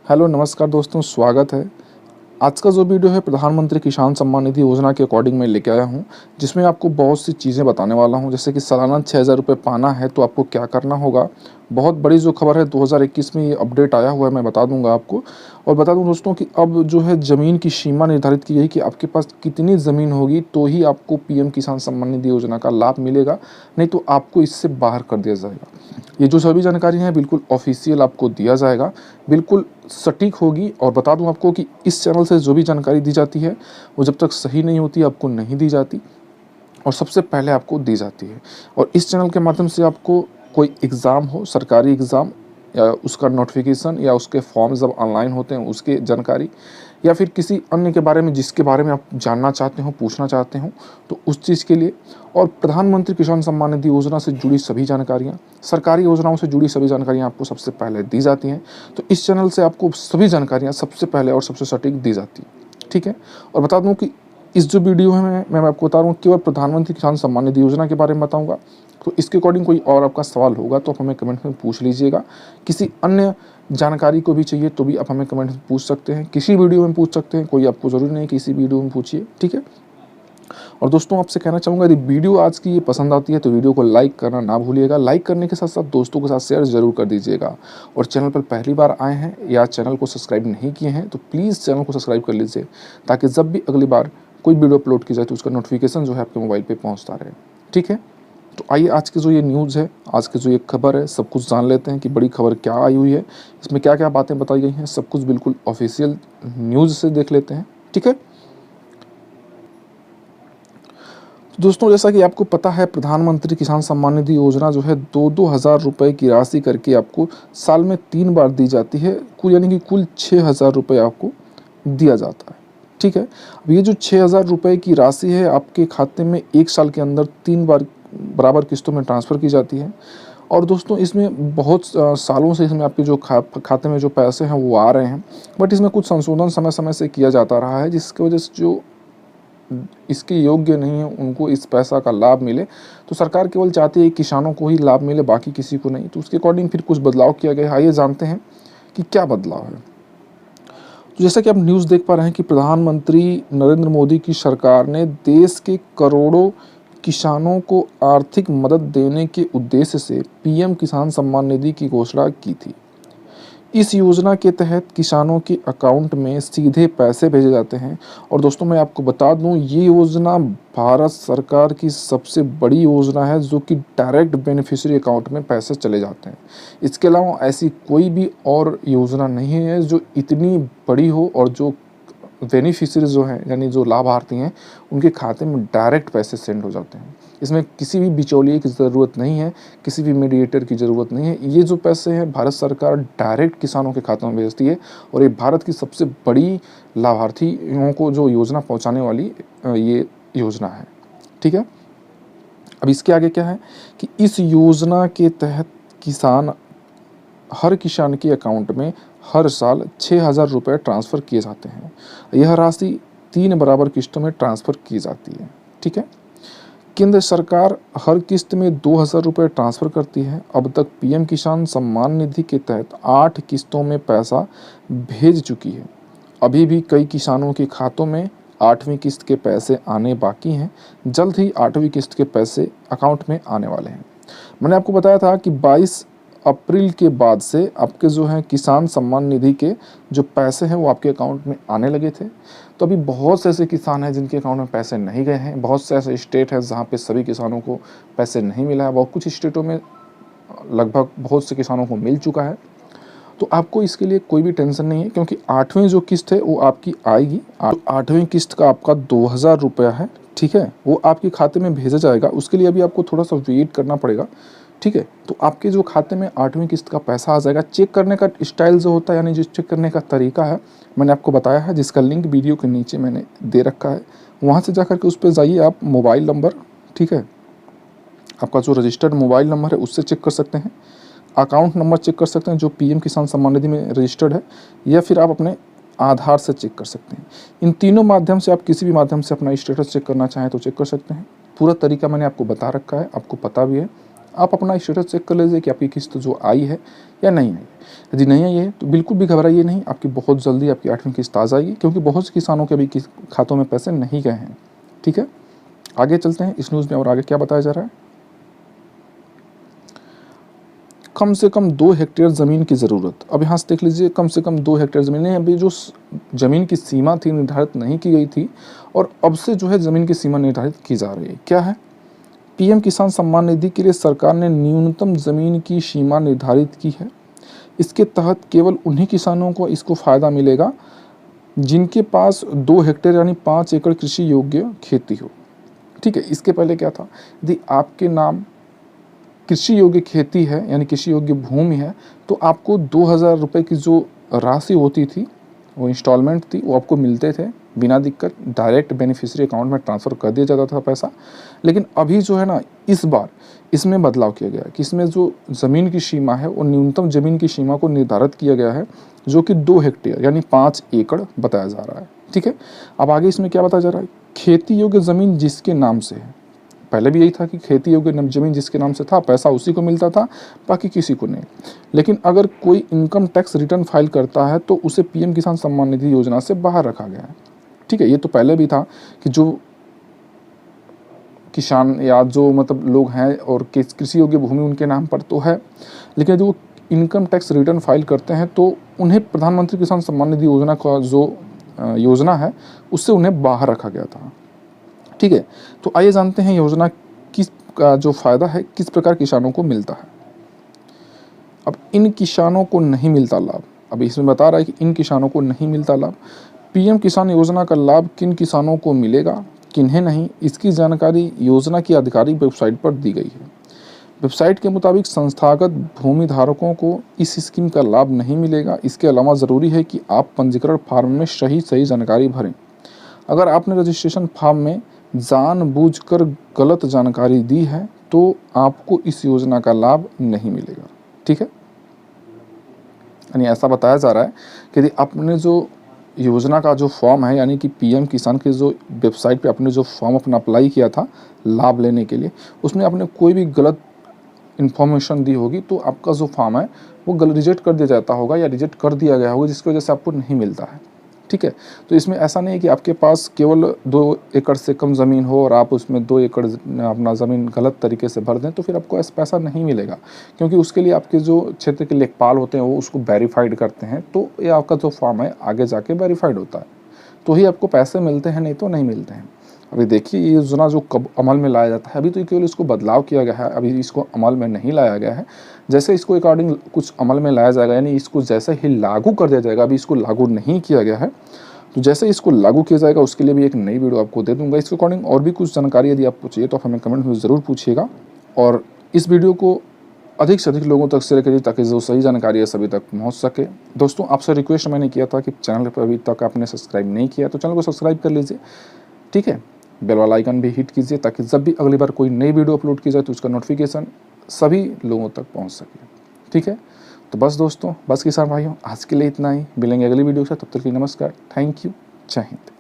Hello नमस्कार दोस्तों, स्वागत है। आज का जो वीडियो है प्रधानमंत्री किसान सम्मान निधि योजना के अकॉर्डिंग मैं लेके आया हूँ, जिसमें आपको बहुत सी चीज़ें बताने वाला हूँ। जैसे कि सालाना 6,000 रुपये पाना है तो आपको क्या करना होगा। बहुत बड़ी जो खबर है 2021 में ये अपडेट आया हुआ है, मैं बता दूंगा आपको। और बता दूं दोस्तों कि अब जो है ज़मीन की सीमा निर्धारित की गई कि आपके पास कितनी ज़मीन होगी तो ही आपको पीएम किसान सम्मान निधि योजना का लाभ मिलेगा, नहीं तो आपको इससे बाहर कर दिया जाएगा। ये जो सभी जानकारी हैं बिल्कुल ऑफिशियल आपको दिया जाएगा, बिल्कुल सटीक होगी। और बता दूं आपको कि इस चैनल से जो भी जानकारी दी जाती है वो जब तक सही नहीं होती आपको नहीं दी जाती, और सबसे पहले आपको दी जाती है। और इस चैनल के माध्यम से आपको कोई एग्ज़ाम हो, सरकारी एग्ज़ाम या उसका नोटिफिकेशन या उसके फॉर्म जब ऑनलाइन होते हैं उसके जानकारी, या फिर किसी अन्य के बारे में जिसके बारे में आप जानना चाहते हो, पूछना चाहते हो, तो उस चीज़ के लिए। और प्रधानमंत्री किसान सम्मान निधि योजना से जुड़ी सभी जानकारियाँ, सरकारी योजनाओं से जुड़ी सभी जानकारियाँ आपको सबसे पहले दी जाती हैं। तो इस चैनल से आपको सभी जानकारियाँ सबसे पहले और सबसे सटीक दी जाती हैं, ठीक है। और बता दूँ कि इस जो वीडियो है मैं आपको बता रहा हूँ केवल प्रधानमंत्री किसान सम्मान निधि योजना के बारे में बताऊंगा। तो इसके अकॉर्डिंग कोई और आपका सवाल होगा तो आप हमें कमेंट में पूछ लीजिएगा। किसी अन्य जानकारी को भी चाहिए तो भी आप हमें कमेंट में पूछ सकते हैं, किसी वीडियो में पूछ सकते हैं, कोई आपको ज़रूरी नहीं कि इसी वीडियो में पूछिए, ठीक है। और दोस्तों आपसे कहना चाहूँगा यदि वीडियो आज की ये पसंद आती है तो वीडियो को लाइक करना ना भूलिएगा। लाइक करने के साथ साथ दोस्तों के साथ शेयर ज़रूर कर दीजिएगा। और चैनल पर पहली बार आए हैं या चैनल को सब्सक्राइब नहीं किए हैं तो प्लीज़ चैनल को सब्सक्राइब कर लीजिए, ताकि जब भी अगली बार कोई वीडियो अपलोड की जाए तो उसका नोटिफिकेशन जो है आपके मोबाइल पर पहुँचता रहे, ठीक है। तो आइए आज की जो ये न्यूज़ है, आज की जो ये खबर है, सब कुछ जान लेते हैं कि बड़ी खबर क्या आई हुई है, इसमें क्या क्या बातें बताई गई हैं, सब कुछ बिल्कुल ऑफिशियल न्यूज़ से देख लेते हैं, ठीक है। दोस्तों जैसा कि आपको पता है प्रधानमंत्री किसान सम्मान निधि योजना जो है 2,000 रुपये की राशि करके आपको साल में 3 बार दी जाती है, कुल यानी कि कुल 6,000 रुपये आपको दिया जाता है, ठीक है। अब ये जो 6,000 रुपये की राशि है आपके खाते में 1 साल के अंदर 3 बार बराबर किस्तों में ट्रांसफ़र की जाती है। और दोस्तों इसमें बहुत सालों से इसमें आपके जो खाते में जो पैसे हैं वो आ रहे हैं, बट इसमें कुछ संशोधन समय समय से किया जाता रहा है, जिसकी वजह से जो इसके योग्य नहीं है उनको इस पैसा का लाभ मिले। तो सरकार केवल चाहती है किसानों को ही लाभ मिले, बाकी किसी को नहीं। तो उसके अकॉर्डिंग फिर कुछ बदलाव किया गया है। आइए जानते हैं कि क्या बदलाव है। तो जैसा कि आप न्यूज़ देख पा रहे हैं कि प्रधानमंत्री नरेंद्र मोदी की सरकार ने देश के करोड़ों किसानों को आर्थिक मदद देने के उद्देश्य से पीएम किसान सम्मान निधि की घोषणा की थी। इस योजना के तहत किसानों के अकाउंट में सीधे पैसे भेजे जाते हैं। और दोस्तों मैं आपको बता दूं ये योजना भारत सरकार की सबसे बड़ी योजना है जो कि डायरेक्ट बेनिफिशियरी अकाउंट में पैसे चले जाते हैं। इसके अलावा ऐसी कोई भी और योजना नहीं है जो इतनी बड़ी हो और जो बेनिफिशियरी जो हैं यानी जो लाभार्थी हैं उनके खाते में डायरेक्ट पैसे सेंड हो जाते हैं। इसमें किसी भी बिचौलिए की ज़रूरत नहीं है, किसी भी मीडिएटर की ज़रूरत नहीं है। ये जो पैसे हैं भारत सरकार डायरेक्ट किसानों के खातों में भेजती है, और ये भारत की सबसे बड़ी लाभार्थियों को जो योजना पहुंचाने वाली ये योजना है, ठीक है। अब इसके आगे क्या है कि इस योजना के तहत हर किसान के अकाउंट में हर साल 6,000 रुपये ट्रांसफ़र किए जाते हैं। यह राशि 3 बराबर किस्तों में ट्रांसफ़र की जाती है, ठीक है। केंद्र सरकार हर किस्त में 2,000 रुपये ट्रांसफ़र करती है। अब तक पीएम किसान सम्मान निधि के तहत 8 किस्तों में पैसा भेज चुकी है। अभी भी कई किसानों के खातों में 8वीं किस्त के पैसे आने बाकी हैं। जल्द ही 8वीं किस्त के पैसे अकाउंट में आने वाले हैं। मैंने आपको बताया था कि 22 अप्रैल के बाद से आपके जो हैं किसान सम्मान निधि के जो पैसे हैं वो आपके अकाउंट में आने लगे थे। तो अभी बहुत से ऐसे किसान हैं जिनके अकाउंट में पैसे नहीं गए हैं। बहुत से ऐसे स्टेट हैं जहाँ पे सभी किसानों को पैसे नहीं मिला है। बहुत कुछ स्टेटों में लगभग बहुत से किसानों को मिल चुका है। तो आपको इसके लिए कोई भी टेंशन नहीं है, क्योंकि 8वीं जो किस्त है वो आपकी आएगी। 8वीं किस्त का आपका 2,000 रुपया है, ठीक है, वो आपके खाते में भेजा जाएगा। उसके लिए अभी आपको थोड़ा सा वेट करना पड़ेगा, ठीक है। तो आपके जो खाते में 8वीं किस्त का पैसा आ जाएगा। चेक करने का स्टाइल जो होता है यानी जो चेक करने का तरीका है मैंने आपको बताया है, जिसका लिंक वीडियो के नीचे मैंने दे रखा है। वहाँ से जाकर के उस पर जाइए आप, मोबाइल नंबर, ठीक है, आपका जो रजिस्टर्ड मोबाइल नंबर है उससे चेक कर सकते हैं। अकाउंट नंबर चेक कर सकते हैं जो पीएम किसान सम्मान निधि में रजिस्टर्ड है, या फिर आप अपने आधार से चेक कर सकते हैं। इन तीनों माध्यम से आप किसी भी माध्यम से अपना स्टेटस चेक करना चाहें तो चेक कर सकते हैं। पूरा तरीका मैंने आपको बता रखा है, आपको पता भी है। आप अपना स्टेटस चेक कर लीजिए कि आपकी किस्त जो आई है या नहीं आई। यदि नहीं आई है तो बिल्कुल भी घबराइए नहीं, आपकी बहुत जल्दी आपकी 8वीं किस्त आ जाएगी, क्योंकि बहुत से किसानों के अभी खातों में पैसे नहीं गए हैं। ठीक है, आगे चलते हैं इस न्यूज़ में और आगे क्या बताया जा रहा है। कम से कम 2 हेक्टेयर ज़मीन की ज़रूरत। अब यहाँ से देख लीजिए, कम से कम 2 हेक्टेयर ज़मीन है। अभी जो ज़मीन की सीमा थी निर्धारित नहीं की गई थी, और अब से जो है ज़मीन की सीमा निर्धारित की जा रही है। क्या है? पीएम किसान सम्मान निधि के लिए सरकार ने न्यूनतम ज़मीन की सीमा निर्धारित की है। इसके तहत केवल उन्हीं किसानों को इसको फ़ायदा मिलेगा जिनके पास 2 हेक्टेयर यानी 5 एकड़ कृषि योग्य खेती हो। ठीक है, इसके पहले क्या था, यदि आपके नाम कृषि योग्य खेती है यानी कृषि योग्य भूमि है, तो आपको 2000 रुपये की जो राशि होती थी, वो इंस्टॉलमेंट थी, वो आपको मिलते थे बिना दिक्कत, डायरेक्ट बेनिफिशियरी अकाउंट में ट्रांसफ़र कर दिया जाता था पैसा। लेकिन अभी जो है ना, इस बार इसमें बदलाव किया गया है कि इसमें जो ज़मीन की सीमा है वो न्यूनतम ज़मीन की सीमा को निर्धारित किया गया है, जो कि 2 हेक्टेयर यानी 5 एकड़ बताया जा रहा है। ठीक है, अब आगे इसमें क्या बताया जा रहा है, खेती योग्य ज़मीन जिसके नाम से है। पहले भी यही था कि खेती योग्य ज़मीन जिसके नाम से था, पैसा उसी को मिलता था, बाकी किसी को नहीं। लेकिन अगर कोई इनकम टैक्स रिटर्न फाइल करता है तो उसे पीएम किसान सम्मान निधि योजना से बाहर रखा गया है। ठीक है, ये तो पहले भी था कि जो किसान या जो मतलब लोग हैं और कृषि योग्य भूमि उनके नाम पर तो है, लेकिन यदि वो इनकम टैक्स रिटर्न फाइल करते हैं तो उन्हें प्रधानमंत्री किसान सम्मान निधि योजना का जो योजना है उससे उन्हें बाहर रखा गया था। ठीक है, तो आइए जानते हैं योजना किस का जो फ़ायदा है किस प्रकार किसानों को मिलता है। अब इन किसानों को नहीं मिलता लाभ, अभी इसमें बता रहा है कि इन किसानों को नहीं मिलता लाभ। पीएम किसान योजना का लाभ किन किसानों को मिलेगा, किन्हें नहीं, इसकी जानकारी योजना की आधिकारिक वेबसाइट पर दी गई है। वेबसाइट के मुताबिक संस्थागत भूमि धारकों को इस स्कीम का लाभ नहीं मिलेगा। इसके अलावा ज़रूरी है कि आप पंजीकरण फॉर्म में सही जानकारी भरें। अगर आपने रजिस्ट्रेशन फॉर्म में जानबूझकर गलत जानकारी दी है तो आपको इस योजना का लाभ नहीं मिलेगा। ठीक है, यानी ऐसा बताया जा रहा है कि यदि आपने जो योजना का जो फॉर्म है, यानी कि पीएम किसान के जो वेबसाइट पे आपने जो फॉर्म अपना अप्लाई किया था लाभ लेने के लिए, उसमें आपने कोई भी गलत इन्फॉर्मेशन दी होगी तो आपका जो फॉर्म है वो रिजेक्ट कर दिया जाता होगा या रिजेक्ट कर दिया गया होगा, जिसकी वजह से आपको नहीं मिलता है। ठीक है, तो इसमें ऐसा नहीं है कि आपके पास केवल 2 एकड़ से कम ज़मीन हो और आप उसमें 2 एकड़ अपना ज़मीन गलत तरीके से भर दें तो फिर आपको ऐसा पैसा नहीं मिलेगा, क्योंकि उसके लिए आपके जो क्षेत्र के लेखपाल होते हैं वो उसको वेरीफाइड करते हैं, तो ये आपका जो फॉर्म है आगे जाके वेरीफाइड होता है, तो ही आपको पैसे मिलते हैं, नहीं तो नहीं मिलते हैं। अभी देखिए ये योजना जो कब अमल में लाया जाता है, अभी तो केवल इसको बदलाव किया गया है, अभी इसको अमल में नहीं लाया गया है। जैसे इसको अकॉर्डिंग कुछ अमल में लाया जाएगा, यानी इसको जैसे ही लागू कर दिया जाएगा, अभी इसको लागू नहीं किया गया है, तो जैसे इसको लागू किया जाएगा उसके लिए भी एक नई वीडियो आपको दे दूंगा। इसके अकॉर्डिंग और भी कुछ जानकारी यदि आपको चाहिए तो आप हमें कमेंट में ज़रूर पूछिएगा, और इस वीडियो को अधिक से अधिक लोगों तक शेयर करिए ताकि जो सही जानकारी है सभी तक पहुंच सके। दोस्तों, आपसे रिक्वेस्ट मैंने किया था कि चैनल पर अभी तक आपने सब्सक्राइब नहीं किया तो चैनल को सब्सक्राइब कर लीजिए। ठीक है, बेल वाला आइकन भी हिट कीजिए ताकि जब भी अगली बार कोई नई वीडियो अपलोड की जाए तो उसका नोटिफिकेशन सभी लोगों तक पहुंच सके। ठीक है, तो बस दोस्तों, बस किसान भाइयों, आज के लिए इतना ही। मिलेंगे अगली वीडियो से, तब तक के लिए नमस्कार, थैंक यू, जय हिंद।